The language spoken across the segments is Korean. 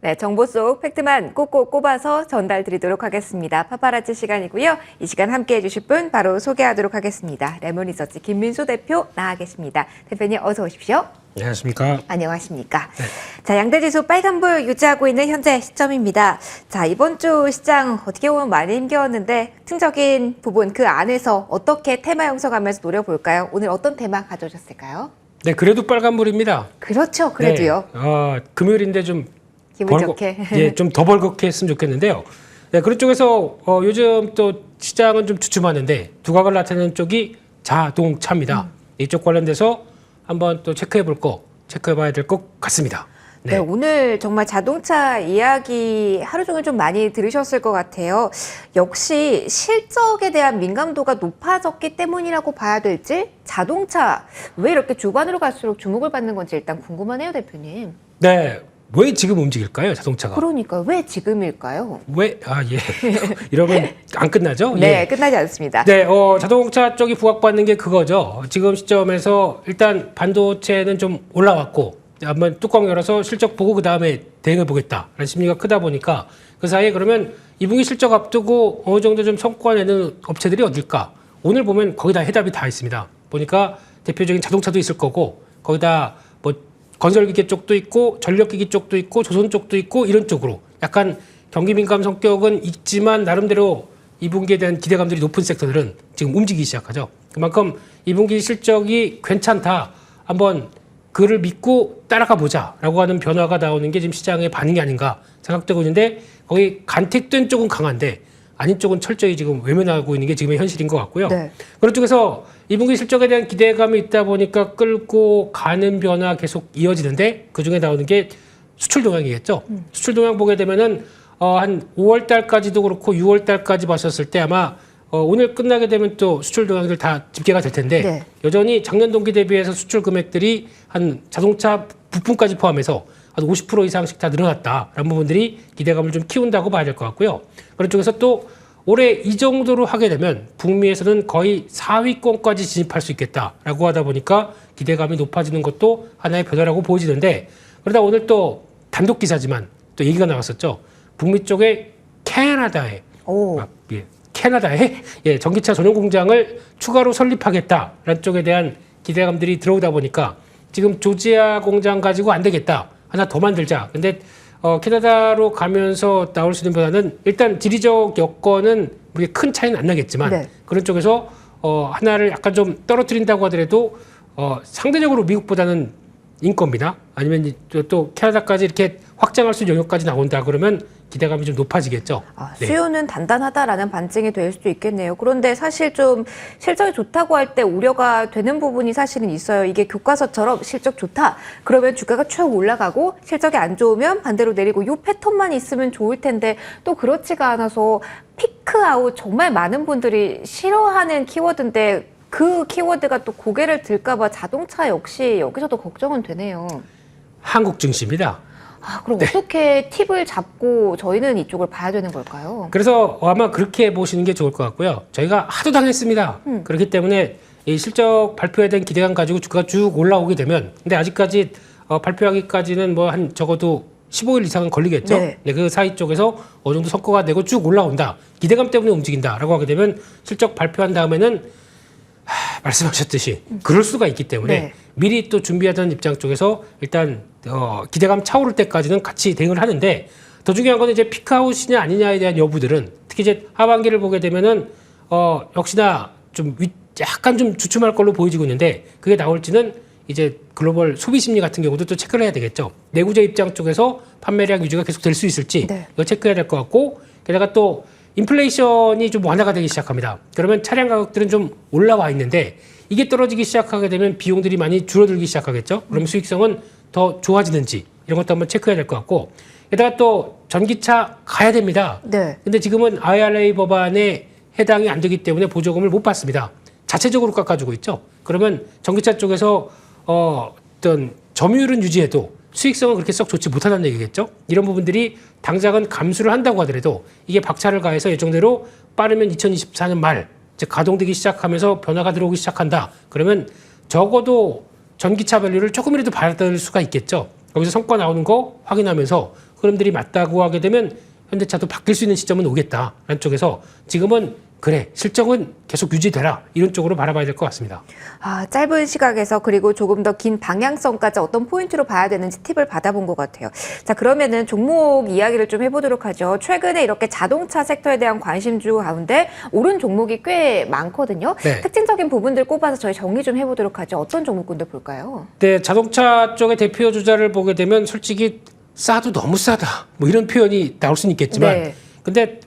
네, 정보 속 팩트만 꼭꼭 꼽아서 전달 드리도록 하겠습니다. 파파라치 시간이고요. 이 시간 함께해 주실 분 바로 소개하도록 하겠습니다. 레몬리서치 김민수 대표 나와 계십니다. 대표님 어서 오십시오. 안녕하십니까. 안녕하십니까. 네. 자, 양대지수 빨간불 유지하고 있는 현재 시점입니다. 자, 이번 주 시장 어떻게 보면 많이 힘겨웠는데 특징적인 부분 그 안에서 어떻게 테마 형성하면서 노려볼까요? 오늘 어떤 테마 가져오셨을까요? 네, 그래도 빨간불입니다. 그렇죠. 그래도요. 네, 금요일인데 좀 기분 좋게. 예, 좀 더 벌겋게 했으면 좋겠는데요. 네, 그런 쪽에서 요즘 또 시장은 좀 주춤하는데 두각을 나타내는 쪽이 자동차입니다. 이쪽 관련돼서 한번 또 체크해 봐야 될 것 같습니다. 네. 네, 오늘 정말 자동차 이야기 하루 종일 좀 많이 들으셨을 것 같아요. 역시 실적에 대한 민감도가 높아졌기 때문이라고 봐야 될지 자동차 왜 이렇게 주간으로 갈수록 주목을 받는 건지 일단 궁금하네요, 대표님. 네. 왜 지금 움직일까요, 자동차가? 그러니까 왜 지금일까요? 왜? 예. 이러면 안 끝나죠? 네, 예. 끝나지 않습니다. 네, 자동차 쪽이 부각받는 게 그거죠. 지금 시점에서 일단 반도체는 좀 올라왔고, 한번 뚜껑 열어서 실적 보고 그 다음에 대응해 보겠다라는 심리가 크다 보니까 그 사이에 그러면 2분기 실적 앞두고 어느 정도 좀 성과 내는 업체들이 어딜까? 오늘 보면 거의 다 해답이 다 있습니다. 보니까 대표적인 자동차도 있을 거고, 거기다 뭐 건설기계 쪽도 있고 전력기기 쪽도 있고 조선 쪽도 있고 이런 쪽으로 약간 경기 민감 성격은 있지만 나름대로 2분기에 대한 기대감들이 높은 섹터들은 지금 움직이기 시작하죠. 그만큼 2분기 실적이 괜찮다. 한번 그를 믿고 따라가 보자라고 하는 변화가 나오는 게 지금 시장의 반응이 아닌가 생각되고 있는데 거기 간택된 쪽은 강한데 아닌 쪽은 철저히 지금 외면하고 있는 게 지금의 현실인 것 같고요. 네. 그런 쪽에서 2분기 실적에 대한 기대감이 있다 보니까 끌고 가는 변화 계속 이어지는데 그중에 나오는 게 수출 동향이겠죠. 수출 동향 보게 되면은 한 5월 달까지도 그렇고 6월 달까지 봤었을 때 아마 오늘 끝나게 되면 또 수출 동향들 다 집계가 될 텐데 네. 여전히 작년 동기 대비해서 수출 금액들이 한 자동차 부품까지 포함해서 한 50% 이상씩 다 늘어났다라는 부분들이 기대감을 좀 키운다고 봐야 될 것 같고요. 그런 쪽에서 또 올해 이 정도로 하게 되면 북미에서는 거의 4위권까지 진입할 수 있겠다라고 하다 보니까 기대감이 높아지는 것도 하나의 변화라고 보여지는데 그러다 오늘 또 단독 기사지만 또 얘기가 나왔었죠. 북미 쪽에 캐나다에 전기차 전용 공장을 추가로 설립하겠다라는 쪽에 대한 기대감들이 들어오다 보니까 지금 조지아 공장 가지고 안 되겠다. 하나 더 만들자. 근데 캐나다로 가면서 나올 수 있는 변화는 일단 지리적 여건은 우리 큰 차이는 안 나겠지만 네. 그런 쪽에서 하나를 약간 좀 떨어뜨린다고 하더라도 상대적으로 미국보다는 인건비나 아니면 또 캐나다까지 이렇게 확장할 수 있는 영역까지 나온다 그러면 기대감이 좀 높아지겠죠. 수요는 단단하다라는 반증이 될 수도 있겠네요. 그런데 사실 좀 실적이 좋다고 할 때 우려가 되는 부분이 사실은 있어요. 이게 교과서처럼 실적 좋다. 그러면 주가가 쭉 올라가고 실적이 안 좋으면 반대로 내리고 이 패턴만 있으면 좋을 텐데 또 그렇지가 않아서 피크아웃 정말 많은 분들이 싫어하는 키워드인데 그 키워드가 또 고개를 들까 봐 자동차 역시 여기서도 걱정은 되네요. 한국 증시입니다. 그럼 어떻게 팁을 잡고 저희는 이쪽을 봐야 되는 걸까요? 그래서 아마 그렇게 보시는 게 좋을 것 같고요. 저희가 하도 당했습니다. 그렇기 때문에 이 실적 발표에 대한 기대감 가지고 주가가 쭉 올라오게 되면 근데 아직까지 발표하기까지는 뭐 한 적어도 15일 이상은 걸리겠죠. 네. 그 사이 쪽에서 어느 정도 성과가 내고 쭉 올라온다. 기대감 때문에 움직인다라고 하게 되면 실적 발표한 다음에는 말씀하셨듯이 그럴 수가 있기 때문에 네. 미리 또 준비하던 입장 쪽에서 일단 기대감 차오를 때까지는 같이 대응을 하는데 더 중요한 건 이제 피크아웃이냐 아니냐에 대한 여부들은 특히 이제 하반기를 보게 되면은 역시나 좀 약간 좀 주춤할 걸로 보여지고 있는데 그게 나올지는 이제 글로벌 소비 심리 같은 경우도 또 체크를 해야 되겠죠. 내구재 입장 쪽에서 판매량 유지가 계속 될 수 있을지 네. 이거 체크해야 될 것 같고 게다가 또 인플레이션이 좀 완화가 되기 시작합니다. 그러면 차량 가격들은 좀 올라와 있는데 이게 떨어지기 시작하게 되면 비용들이 많이 줄어들기 시작하겠죠. 그럼 수익성은 더 좋아지는지 이런 것도 한번 체크해야 될 것 같고 게다가 또 전기차 가야 됩니다. 네. 근데 지금은 IRA 법안에 해당이 안 되기 때문에 보조금을 못 받습니다. 자체적으로 깎아주고 있죠. 그러면 전기차 쪽에서 어떤 점유율은 유지해도 수익성은 그렇게 썩 좋지 못하다는 얘기겠죠. 이런 부분들이 당장은 감수를 한다고 하더라도 이게 박차를 가해서 예정대로 빠르면 2024년 말 즉 가동되기 시작하면서 변화가 들어오기 시작한다. 그러면 적어도 전기차 밸류를 조금이라도 받을 수가 있겠죠. 거기서 성과 나오는 거 확인하면서 흐름들이 맞다고 하게 되면 현대차도 바뀔 수 있는 시점은 오겠다라는 쪽에서 지금은 그래 실적은 계속 유지되라 이런 쪽으로 바라봐야 될 것 같습니다. 짧은 시각에서 그리고 조금 더 긴 방향성까지 어떤 포인트로 봐야 되는지 팁을 받아본 것 같아요. 자, 그러면은 종목 이야기를 좀 해보도록 하죠. 최근에 이렇게 자동차 섹터에 대한 관심주 가운데 오른 종목이 꽤 많거든요. 네. 특징적인 부분들 꼽아서 저희 정리 좀 해보도록 하죠. 어떤 종목군들 볼까요? 네, 자동차 쪽의 대표 주자를 보게 되면 솔직히 싸도 너무 싸다 뭐 이런 표현이 나올 수는 있겠지만 네. 근데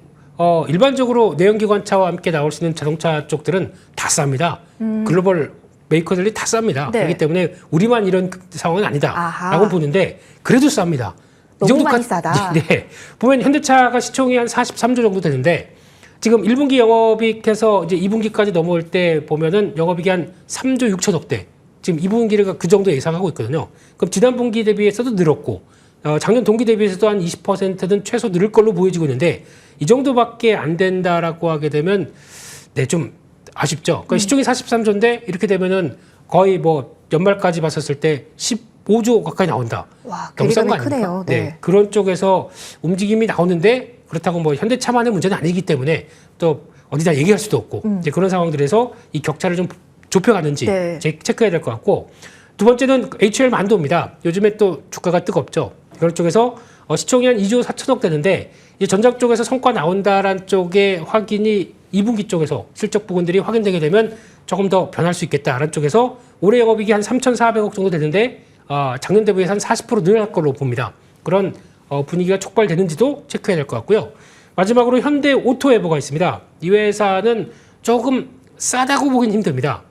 일반적으로 내연기관차와 함께 나올 수 있는 자동차 쪽들은 다 쌉니다. 글로벌 메이커들이 다 쌉니다. 네. 그렇기 때문에 우리만 이런 상황은 아니다라고 보는데 그래도 쌉니다. 너무 많이 싸다. 네. 보면 현대차가 시총이 한 43조 정도 되는데 지금 1분기 영업이익해서 이제 2분기까지 넘어올 때 보면은 영업이익이 한 3조 6천억대. 지금 2분기가 그 정도 예상하고 있거든요. 그럼 지난 분기 대비해서도 늘었고 작년 동기 대비해서도 한 20%는 최소 늘을 걸로 보여지고 있는데 이 정도밖에 안 된다라고 하게 되면 네, 좀 아쉽죠. 그러니까 시총이 43조인데 이렇게 되면은 거의 뭐 연말까지 봤었을 때 15조 가까이 나온다. 와, 너무 싼 거 괴리감이 아닙니까? 크네요. 네. 네, 그런 쪽에서 움직임이 나오는데 그렇다고 뭐 현대차만의 문제는 아니기 때문에 또 어디다 얘기할 수도 없고 이제 그런 상황들에서 이 격차를 좀 좁혀가는지 네. 체크해야 될 것 같고 두 번째는 HL 만도입니다. 요즘에 또 주가가 뜨겁죠. 그런 쪽에서 시총이 한 2조 4천억 되는데 이 전작 쪽에서 성과 나온다라는 쪽의 확인이 2분기 쪽에서 실적 부분들이 확인되게 되면 조금 더 변할 수 있겠다라는 쪽에서 올해 영업이익이 한 3,400억 정도 되는데 작년 대비해서 한 40% 늘어날 걸로 봅니다. 그런 분위기가 촉발되는지도 체크해야 될 것 같고요. 마지막으로 현대 오토에버가 있습니다. 이 회사는 조금 싸다고 보긴 힘듭니다.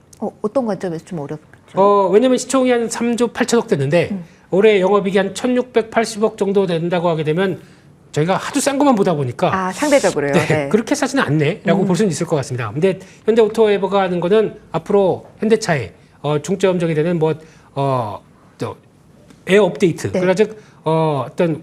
어떤 관점에서 좀 어렵죠? 왜냐면 시총이 한 3조 8천억 됐는데 올해 영업이익이 한 1,680억 정도 된다고 하게 되면 저희가 하도 싼 것만 보다 보니까 상대적으로요. 네, 네. 그렇게 싸지는 않네라고 볼 수는 있을 것 같습니다. 근데 현대 오토에버가 하는 거는 앞으로 현대차에 중점적이 되는 또 에어 업데이트, 네. 그러나 즉 어떤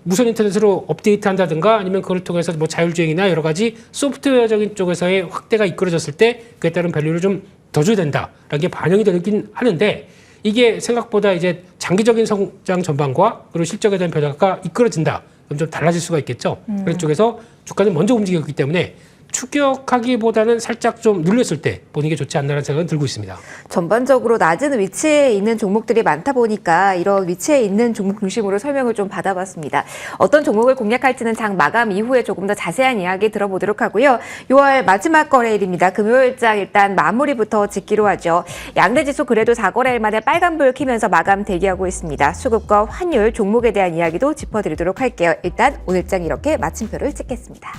무선 인터넷으로 업데이트한다든가 아니면 그걸 통해서 뭐 자율주행이나 여러 가지 소프트웨어적인 쪽에서의 확대가 이끌어졌을 때 그에 따른 밸류를 좀 더 줘야 된다라는 게 반영이 되긴 하는데 이게 생각보다 이제 장기적인 성장 전반과 그리고 실적에 대한 변화가 이끌어진다. 그럼 좀 달라질 수가 있겠죠. 그런 쪽에서 주가는 먼저 움직였기 때문에 추격하기보다는 살짝 좀 눌렸을 때 보는 게 좋지 않나라는 생각은 들고 있습니다. 전반적으로 낮은 위치에 있는 종목들이 많다 보니까 이런 위치에 있는 종목 중심으로 설명을 좀 받아봤습니다. 어떤 종목을 공략할지는 장 마감 이후에 조금 더 자세한 이야기 들어보도록 하고요. 6월 마지막 거래일입니다. 금요일장 일단 마무리부터 짓기로 하죠. 양대지수 그래도 4거래일 만에 빨간불 켜면서 마감 대기하고 있습니다. 수급과 환율 종목에 대한 이야기도 짚어드리도록 할게요. 일단 오늘장 이렇게 마침표를 찍겠습니다.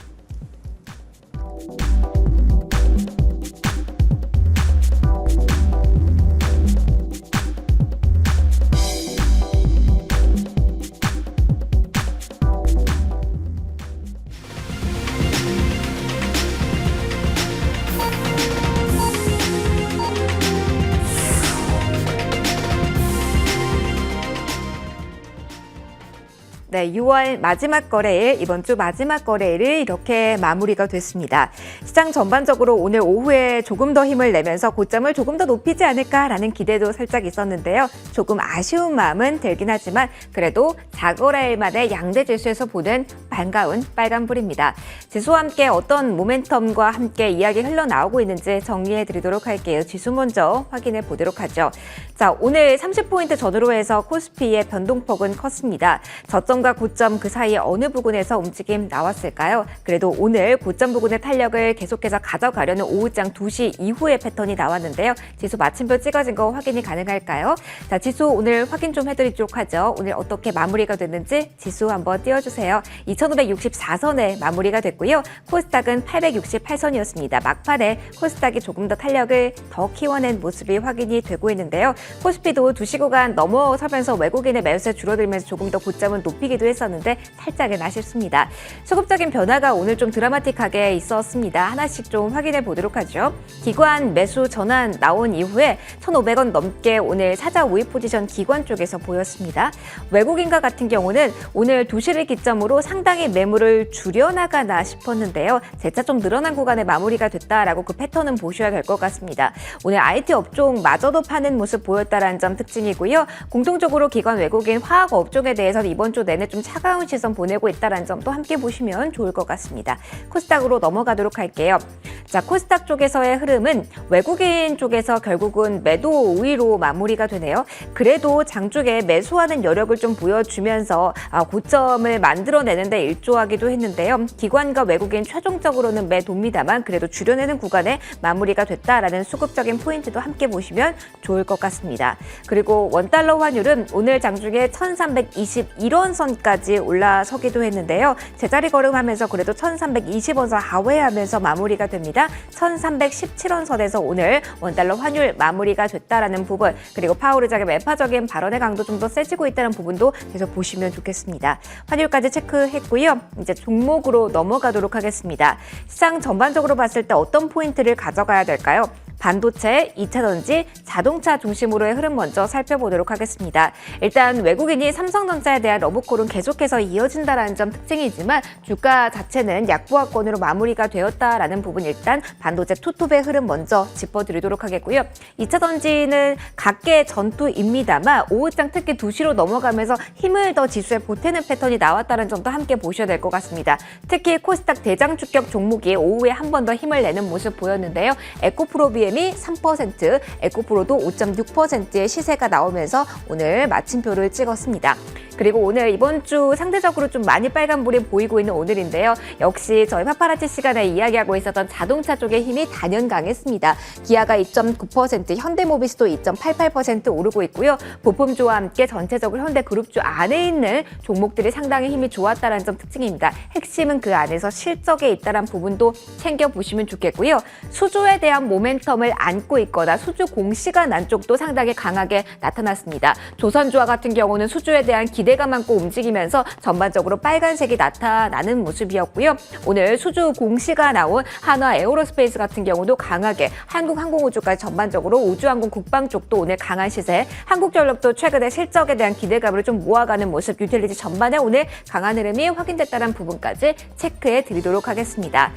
네, 6월 마지막 거래일, 이번 주 마지막 거래일이 이렇게 마무리가 됐습니다. 시장 전반적으로 오늘 오후에 조금 더 힘을 내면서 고점을 조금 더 높이지 않을까라는 기대도 살짝 있었는데요. 조금 아쉬운 마음은 들긴 하지만 그래도 4거래일 만에 양대 지수에서 보는 반가운 빨간불입니다. 지수와 함께 어떤 모멘텀과 함께 이야기 흘러나오고 있는지 정리해 드리도록 할게요. 지수 먼저 확인해 보도록 하죠. 자, 오늘 30포인트 전후로 해서 코스피의 변동폭은 컸습니다. 저점과 고점 그 사이에 어느 부분에서 움직임 나왔을까요? 그래도 오늘 고점 부근의 탄력을 계속해서 가져가려는 오후장 2시 이후의 패턴이 나왔는데요. 지수 마침표 찍어진 거 확인이 가능할까요? 자, 지수 오늘 확인 좀 해드리도록 하죠. 오늘 어떻게 마무리가 됐는지 지수 한번 띄워주세요. 2564선에 마무리가 됐고요. 코스닥은 868선이었습니다. 막판에 코스닥이 조금 더 탄력을 더 키워낸 모습이 확인이 되고 있는데요. 코스피도 2시 구간 넘어서면서 외국인의 매수세 줄어들면서 조금 더 고점은 높이기도 했었는데 살짝은 아쉽습니다. 수급적인 변화가 오늘 좀 드라마틱하게 있었습니다. 하나씩 좀 확인해 보도록 하죠. 기관 매수 전환 나온 이후에 1,500원 넘게 오늘 사자 우위 포지션 기관 쪽에서 보였습니다. 외국인과 같은 경우는 오늘 2시를 기점으로 상당히 매물을 줄여나가나 싶었는데요. 재차 좀 늘어난 구간에 마무리가 됐다라고 그 패턴은 보셔야 될 것 같습니다. 오늘 IT 업종마저도 파는 모습 보였다라는 점 특징이고요. 공통적으로 기관 외국인 화학 업종에 대해서는 이번 주 내내 부분에 좀 차가운 시선 보내고 있다는 점도 함께 보시면 좋을 것 같습니다. 코스닥으로 넘어가도록 할게요. 자, 코스닥 쪽에서의 흐름은 외국인 쪽에서 결국은 매도 우위로 마무리가 되네요. 그래도 장쪽에 매수하는 여력을 좀 보여주면서 고점을 만들어내는데 일조하기도 했는데요. 기관과 외국인 최종적으로는 매도입니다만 그래도 줄여내는 구간에 마무리가 됐다라는 수급적인 포인트도 함께 보시면 좋을 것 같습니다. 그리고 원달러 환율은 오늘 장중에 1321원 선까지 올라서기도 했는데요. 제자리 걸음하면서 그래도 1320원 선 하회하면서 마무리가 됩니다. 1317원 선에서 오늘 원달러 환율 마무리가 됐다라는 부분, 그리고 파월 의장의 매파적인 발언의 강도 좀 더 세지고 있다는 부분도 계속 보시면 좋겠습니다. 환율까지 체크했고요. 이제 종목으로 넘어가도록 하겠습니다. 시장 전반적으로 봤을 때 어떤 포인트를 가져가야 될까요? 반도체, 2차전지, 자동차 중심으로의 흐름 먼저 살펴보도록 하겠습니다. 일단 외국인이 삼성전자에 대한 러브콜은 계속해서 이어진다는 점 특징이지만 주가 자체는 약보합권으로 마무리가 되었다라는 부분, 일단 반도체 투톱의 흐름 먼저 짚어드리도록 하겠고요. 2차전지는 각계 전투입니다만 오후장 특히 2시로 넘어가면서 힘을 더 지수에 보태는 패턴이 나왔다는 점도 함께 보셔야 될 것 같습니다. 특히 코스닥 대장 주격 종목이 오후에 한 번 더 힘을 내는 모습 보였는데요. 에코프로비엠이 3%, 에코프로도 5.6%의 시세가 나오면서 오늘 마침표를 찍었습니다. 그리고 오늘 이번 주 상대적으로 좀 많이 빨간불이 보이고 있는 오늘인데요. 역시 저희 파파라치 시간에 이야기하고 있었던 자동차 쪽의 힘이 단연 강했습니다. 기아가 2.9%, 현대모비스도 2.88% 오르고 있고요. 부품주와 함께 전체적으로 현대그룹주 안에 있는 종목들이 상당히 힘이 좋았다는 점 특징입니다. 핵심은 그 안에서 실적에 있다는 부분도 챙겨보시면 좋겠고요. 수주에 대한 모멘텀을 안고 있거나 수주 공시가 난 쪽도 상당히 강하게 나타났습니다. 조선주와 같은 경우는 수주에 대한 기대감 안고 움직이면서 전반적으로 빨간색이 나타나는 모습이었고요. 오늘 수주 공시가 나온 한화 에어로스페이스 같은 경우도 강하게, 한국항공우주까지 전반적으로 우주항공 국방 쪽도 오늘 강한 시세, 한국전력도 최근에 실적에 대한 기대감을 좀 모아가는 모습, 유틸리티 전반에 오늘 강한 흐름이 확인됐다는 부분까지 체크해 드리도록 하겠습니다.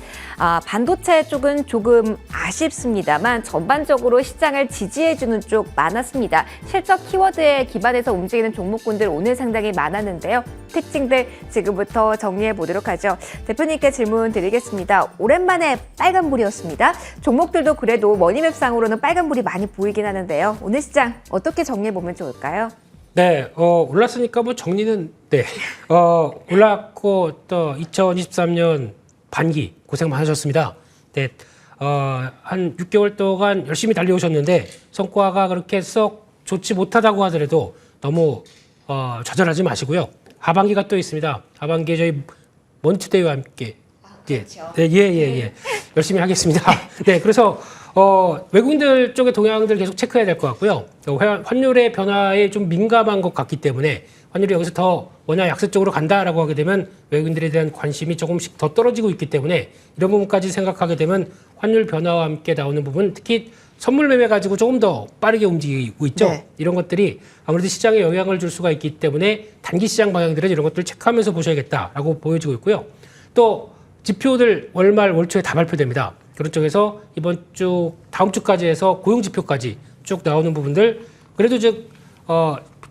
반도체 쪽은 조금 아쉽습니다만 전반적으로 시장을 지지해주는 쪽 많았습니다. 실적 키워드에 기반해서 움직이는 종목군들 오늘 상당히 많았는데요. 특징들 지금부터 정리해 보도록 하죠. 대표님께 질문 드리겠습니다. 오랜만에 빨간불이었습니다. 종목들도 그래도 머니맵상으로는 빨간불이 많이 보이긴 하는데요. 오늘 시장 어떻게 정리해 보면 좋을까요? 네, 올랐으니까 뭐 정리는, 네. 올랐고 또 2023년 반기 고생 많으셨습니다. 네, 한 6개월 동안 열심히 달려오셨는데 성과가 그렇게 썩 좋지 못하다고 하더라도 너무 좌절하지 마시고요. 하반기가 또 있습니다. 하반기에 저희 먼투데이와 함께 그렇죠. 예. 열심히 하겠습니다. 네, 그래서 외국인들 쪽의 동향들 계속 체크해야 될 것 같고요. 환율의 변화에 좀 민감한 것 같기 때문에 환율이 여기서 더 원화 약세 쪽으로 간다라고 하게 되면 외국인들에 대한 관심이 조금씩 더 떨어지고 있기 때문에 이런 부분까지 생각하게 되면 환율 변화와 함께 나오는 부분, 특히 선물 매매 가지고 조금 더 빠르게 움직이고 있죠. 네. 이런 것들이 아무래도 시장에 영향을 줄 수가 있기 때문에 단기 시장 방향들은 이런 것들을 체크하면서 보셔야겠다라고 보여지고 있고요. 또 지표들 월말 월초에 다 발표됩니다. 그런 쪽에서 이번 주 다음 주까지 해서 고용 지표까지 쭉 나오는 부분들, 그래도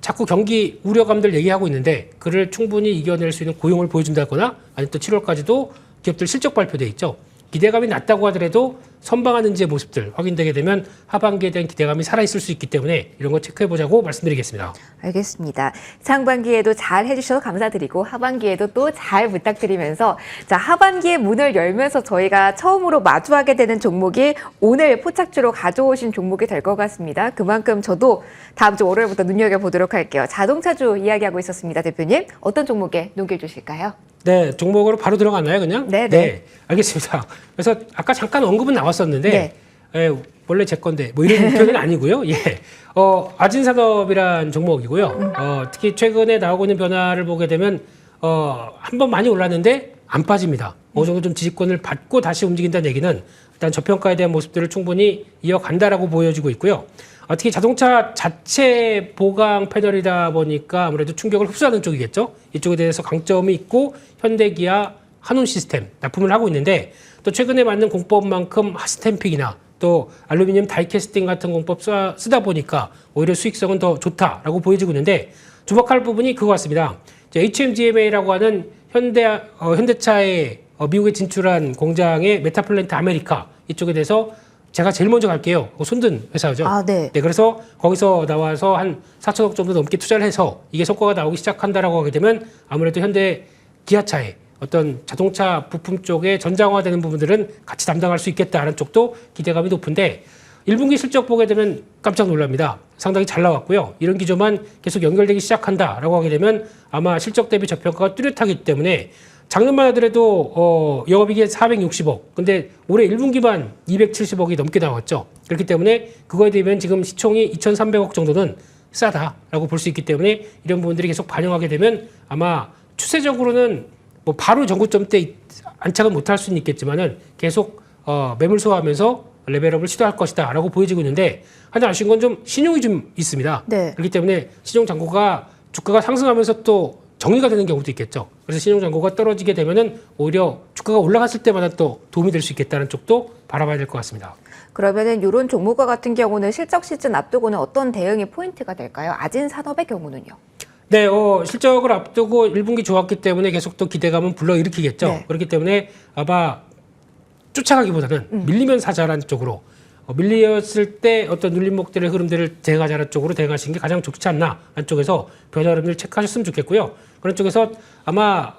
자꾸 경기 우려감들 얘기하고 있는데 그를 충분히 이겨낼 수 있는 고용을 보여준다거나 아니면 또 7월까지도 기업들 실적 발표돼 있죠. 기대감이 낮다고 하더라도 선방하는 제 모습들 확인되게 되면 하반기에 대한 기대감이 살아있을 수 있기 때문에 이런 거 체크해보자고 말씀드리겠습니다. 알겠습니다. 상반기에도 잘 해주셔서 감사드리고 하반기에도 또 잘 부탁드리면서, 자, 하반기에 문을 열면서 저희가 처음으로 마주하게 되는 종목이 오늘 포착주로 가져오신 종목이 될 것 같습니다. 그만큼 저도 다음 주 월요일부터 눈여겨보도록 할게요. 자동차주 이야기하고 있었습니다. 대표님, 어떤 종목에 눈길 주실까요? 네, 종목으로 바로 들어갔나요, 그냥? 네. 알겠습니다. 그래서 아까 잠깐 언급은 나왔었는데, 네. 원래 제 건데, 뭐 이런 표현은 아니고요. 예. 아진산업이란 종목이고요. 특히 최근에 나오고 있는 변화를 보게 되면, 한 번 많이 올랐는데 안 빠집니다. 어느 정도 좀 지지권을 받고 다시 움직인다는 얘기는 일단 저평가에 대한 모습들을 충분히 이어간다라고 보여지고 있고요. 특히 자동차 자체 보강 패널이다 보니까 아무래도 충격을 흡수하는 쪽이겠죠. 이쪽에 대해서 강점이 있고 현대기아, 한온시스템 납품을 하고 있는데 또 최근에 만든 공법만큼 핫스탬핑이나 또 알루미늄 다이캐스팅 같은 공법 쓰다 보니까 오히려 수익성은 더 좋다라고 보여지고 있는데 주목할 부분이 그거 같습니다. HMGMA라고 하는 현대차의 미국에 진출한 공장의 메타플랜트 아메리카 이쪽에 대해서 제가 제일 먼저 갈게요. 손든 회사죠. 아, 네. 네, 그래서 거기서 나와서 한 4천억 정도 넘게 투자를 해서 이게 성과가 나오기 시작한다라고 하게 되면 아무래도 현대 기아차의 어떤 자동차 부품 쪽에 전장화되는 부분들은 같이 담당할 수 있겠다는 쪽도 기대감이 높은데 1분기 실적 보게 되면 깜짝 놀랍니다. 상당히 잘 나왔고요. 이런 기조만 계속 연결되기 시작한다라고 하게 되면 아마 실적 대비 저평가가 뚜렷하기 때문에 작년만 하더라도 영업이익이 460억. 근데 올해 1분기만 270억이 넘게 나왔죠. 그렇기 때문에 그거에 대비면 지금 시총이 2,300억 정도는 싸다라고 볼 수 있기 때문에 이런 부분들이 계속 반영하게 되면 아마 추세적으로는 뭐 바로 전고점대 안착은 못할 수는 있겠지만은 계속 매물 소화하면서 레벨업을 시도할 것이다라고 보여지고 있는데 하나 아쉬운 건 좀 신용이 좀 있습니다. 네. 그렇기 때문에 신용 잔고가 주가가 상승하면서 또 정리가 되는 경우도 있겠죠. 그래서 신용 잔고가 떨어지게 되면은 오히려 주가가 올라갔을 때마다 또 도움이 될 수 있겠다는 쪽도 바라봐야 될 것 같습니다. 그러면은 이런 종목과 같은 경우는 실적 시즌 앞두고는 어떤 대응이 포인트가 될까요? 아진산업의 경우는요? 네, 실적을 앞두고 1분기 좋았기 때문에 계속 또 기대감은 불러일으키겠죠. 네. 그렇기 때문에 아마 쫓아가기보다는 밀리면 사자라는 쪽으로 밀렸을 때 어떤 눌림목들의 흐름들을 대응하자는 쪽으로 대응하시는 게 가장 좋지 않나 안쪽에서 변화 흐름을 체크하셨으면 좋겠고요. 그런 쪽에서 아마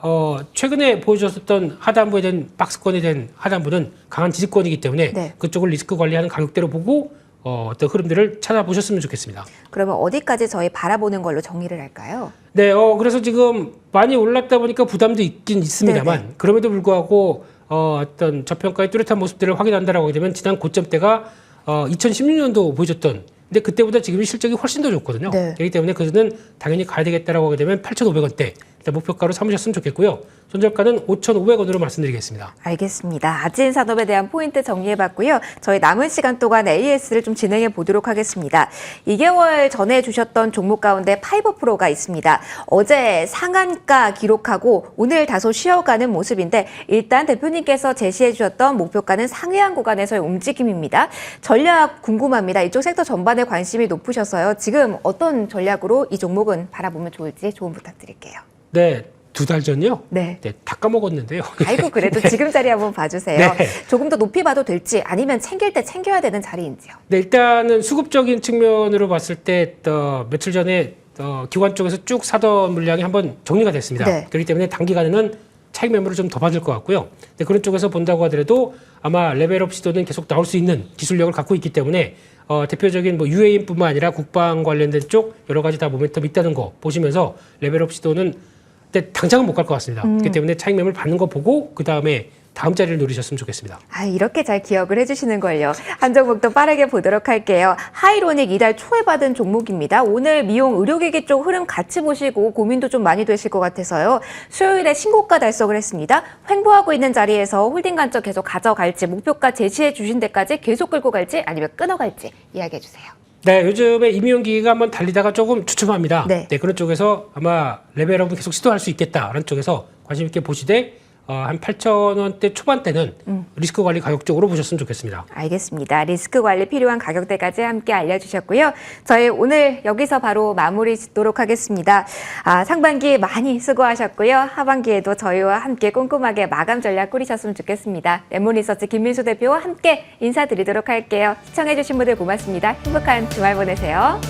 최근에 보여줬었던 하단부에 대한 박스권에 대한 하단부는 강한 지지권이기 때문에 네. 그쪽을 리스크 관리하는 가격대로 보고 어떤 흐름들을 찾아보셨으면 좋겠습니다. 그러면 어디까지 저희 바라보는 걸로 정리를 할까요? 네, 그래서 지금 많이 올랐다 보니까 부담도 있긴 있습니다만 네네. 그럼에도 불구하고 어떤 저평가의 뚜렷한 모습들을 확인한다라고 하게 되면 지난 고점대가 2016년도 보여줬던 근데 그때보다 지금 실적이 훨씬 더 좋거든요. 네. 그렇기 때문에 그는 당연히 가야 되겠다라고 하게 되면 8,500원대 목표가로 삼으셨으면 좋겠고요. 손절가는 5,500원으로 말씀드리겠습니다. 알겠습니다. 아진산업에 대한 포인트 정리해봤고요. 저희 남은 시간 동안 AS를 좀 진행해 보도록 하겠습니다. 2개월 전에 주셨던 종목 가운데 파이버프로가 있습니다. 어제 상한가 기록하고 오늘 다소 쉬어가는 모습인데 일단 대표님께서 제시해 주셨던 목표가는 상회한 구간에서의 움직임입니다. 전략 궁금합니다. 이쪽 섹터 전반에 관심이 높으셔서요. 지금 어떤 전략으로 이 종목은 바라보면 좋을지 조언 부탁드릴게요. 네, 2달 전요? 네. 네, 다 까먹었는데요. 아이고 그래도 지금 자리 한번 봐주세요. 네. 조금 더 높이 봐도 될지 아니면 챙길 때 챙겨야 되는 자리인지요. 네, 일단은 수급적인 측면으로 봤을 때 며칠 전에 기관 쪽에서 쭉 사던 물량이 한번 정리가 됐습니다. 네. 그렇기 때문에 단기간에는 차익 매물을 좀 더 받을 것 같고요. 네, 그런 쪽에서 본다고 하더라도 아마 레벨업 시도는 계속 나올 수 있는 기술력을 갖고 있기 때문에 대표적인 뭐 UA인뿐만 아니라 국방 관련된 쪽 여러 가지 다 모멘텀 있다는 거 보시면서 레벨업 시도는 근데 당장은 못 갈 것 같습니다. 그렇기 때문에 차익 매물 받는 거 보고 그 다음에 다음 자리를 노리셨으면 좋겠습니다. 아, 이렇게 잘 기억을 해주시는걸요. 한 종목도 빠르게 보도록 할게요. 하이로닉 이달 초에 받은 종목입니다. 오늘 미용 의료기기 쪽 흐름 같이 보시고 고민도 좀 많이 되실 것 같아서요. 수요일에 신고가 달성을 했습니다. 횡보하고 있는 자리에서 홀딩 관점 계속 가져갈지 목표가 제시해 주신 데까지 계속 끌고 갈지 아니면 끊어갈지 이야기해 주세요. 네, 요즘에 임용기기가 한번 달리다가 조금 주춤합니다. 네. 그런 쪽에서 아마 레벨업은 계속 시도할 수 있겠다라는 쪽에서 관심 있게 보시되 한 8,000원대 초반대는 리스크 관리 가격 쪽으로 보셨으면 좋겠습니다. 알겠습니다. 리스크 관리 필요한 가격대까지 함께 알려주셨고요. 저희 오늘 여기서 바로 마무리 짓도록 하겠습니다. 상반기 많이 수고하셨고요. 하반기에도 저희와 함께 꼼꼼하게 마감 전략 꾸리셨으면 좋겠습니다. 레몬리서치 김민수 대표와 함께 인사드리도록 할게요. 시청해주신 분들 고맙습니다. 행복한 주말 보내세요.